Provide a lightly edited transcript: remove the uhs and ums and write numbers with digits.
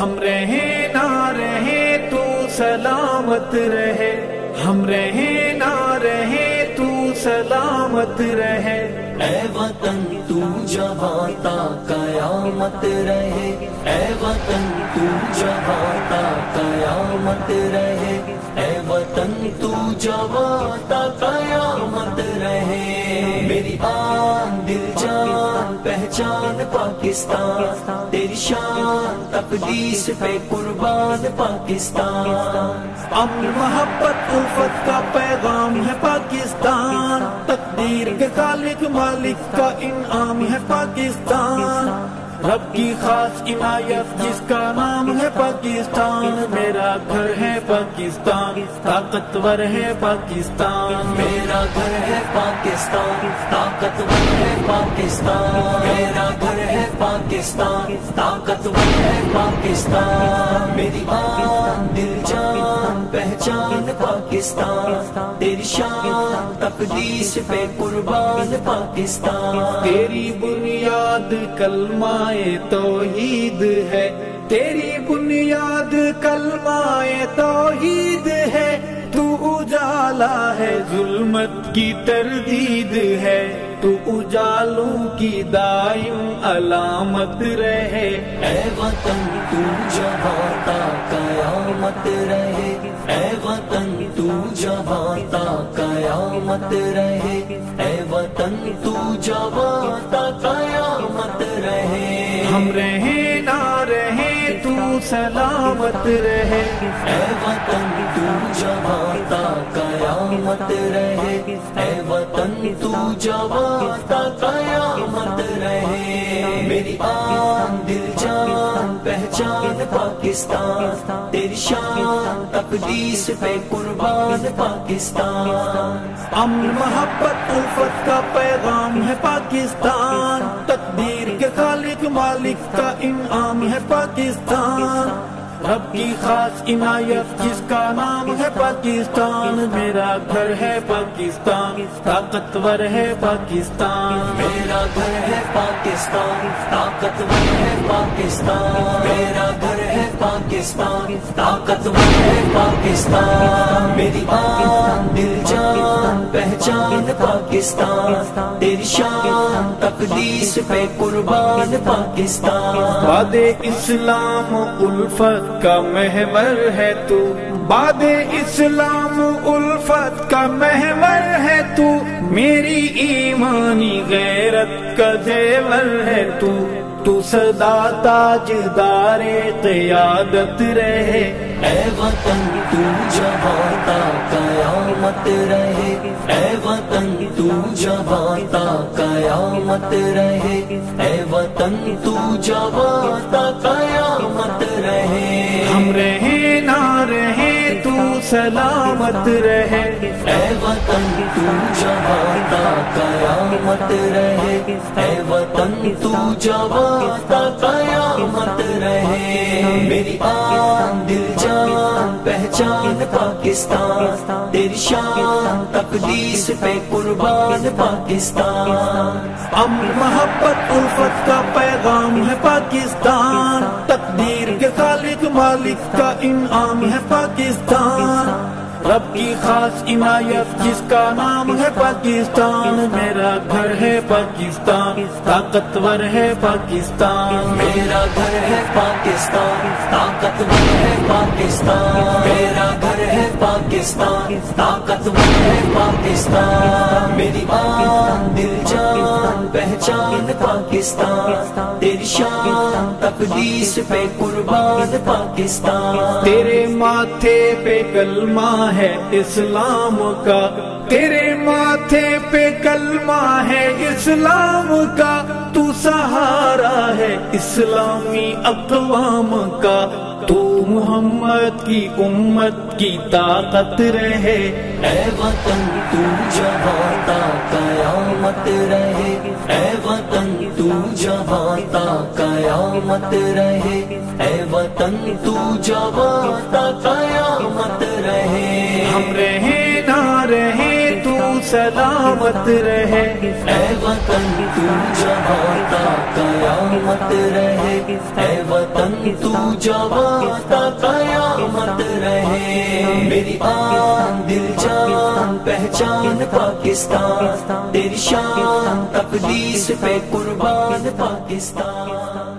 ہم رہے نہ رہے تو سلامت رہے، ہم رہے نہ رہے تو سلامت رہے، اے وطن تو جوان تا قیامت رہے، اے وطن تو جوان تا قیامت رہے، اے وطن تو جوان تا قیامت رہے۔ میری آن دل جان پہچان پاکستان، تیری شان تقدیس پہ قربان پاکستان، امن محبت الفت کا پیغام ہے پاکستان، تقدیر کے خالق مالک کا انعام ہے پاکستان، رب کی خاص عنایت جس کا نام ہے پاکستان، میرا گھر ہے پاکستان، طاقتور ہے پاکستان، میرا گھر ہے پاکستان، طاقتور ہے پاکستان، میرا گھر ہے پاکستان، طاقتور ہے پاکستان، میری آن دل جان پہچان پاکستان، تیری شان تقدیس پہ قربان پاکستان، تیری بنیاد کلمہ توحید ہے، تیری بنیاد کلمہ توحید ہے، تو اجالا ہے ظلمت کی تردید ہے، تو اجالوں کی دائم علامت رہے، اے وطن تو جوان تا قیامت رہے، اے وطن تو جوان تا قیامت رہے، اے وطن تو جوان تا قیامت رہے، ہم رہے نہ رہے تو سلامت رہے، اے وطن تو جوان تا قیامت رہے، اے وطن تو جوان تا قیامت رہے، میری آن دل جان پہچان پاکستان، تیری شان تقدیس پہ قربان پاکستان، امن محبت الفت کا پیغام ہے پاکستان، تقدیر کے خالق مالک کا انعام ہے پاکستان، رب کی خاص عنایت جس کا نام ہے پاکستان، میرا گھر ہے پاکستان، طاقتور ہے پاکستان، میرا گھر ہے پاکستان، طاقتور ہے پاکستان، میرا گھر ہے پاکستان، طاقتور ہے پاکستان، میری آن دل جان پہچان پاکستان، تیری شان تقدیس پہ قربان پاکستان، باد اسلام الفت کا محور ہے تو، باد اسلام الفت کا محور ہے تو، میری ایمانی غیرت کا زیور ہے تو سدا تاجدار قیادت رہے، اے وطن تو جوان تا قیامت رہے، اے وطن تو جوان تا قیامت رہے، اے وطن تو جوان تا قیامت رہے، ہم رہے نہ رہے تو سلامت رہے، اے وطن تو جوان تا قیامت رہے، اے وطن تو جوان تا قیامت رہے، میری آن دل جان پہچان پاکستان، تیری شان تقدیس پہ قربان پاکستان، امن محبت الفت کا پیغام ہے پاکستان، تقدیر کے خالق مالک کا انعام ہے پاکستان، رب کی خاص عنایت جس کا نام ہے پاکستان، میرا گھر ہے پاکستان، طاقتور ہے پاکستان، میرا گھر ہے پاکستان، طاقتور ہے پاکستان، میرا گھر ہے پاکستان، طاقتور ہے پاکستان، میری آن دل جان پہچان پاکستان، تیری شان تقدیس پہ قربان پاکستان، تیرے ماتھے پہ کلمہ ہے اسلام کا، تیرے ماتھے پہ کلمہ ہے اسلام کا، تو سہارا ہے اسلامی اقوام کا، تو محمد کی امت کی طاقت رہے، اے وطن تو جوان تا قیامت رہے، اے وطن تو جوان تا قیامت رہے، اے وطن تو جوان تا قیامت رہے، ہم رہے نہ رہے تو سلامت رہے، اے وطن تو جوان تا قیامت رہے، اے وطن وطن تو جواں تا قیامت رہے، میری آن دل جان پہچان پاکستان، تیری شان تقدیس پہ قربان پاکستان۔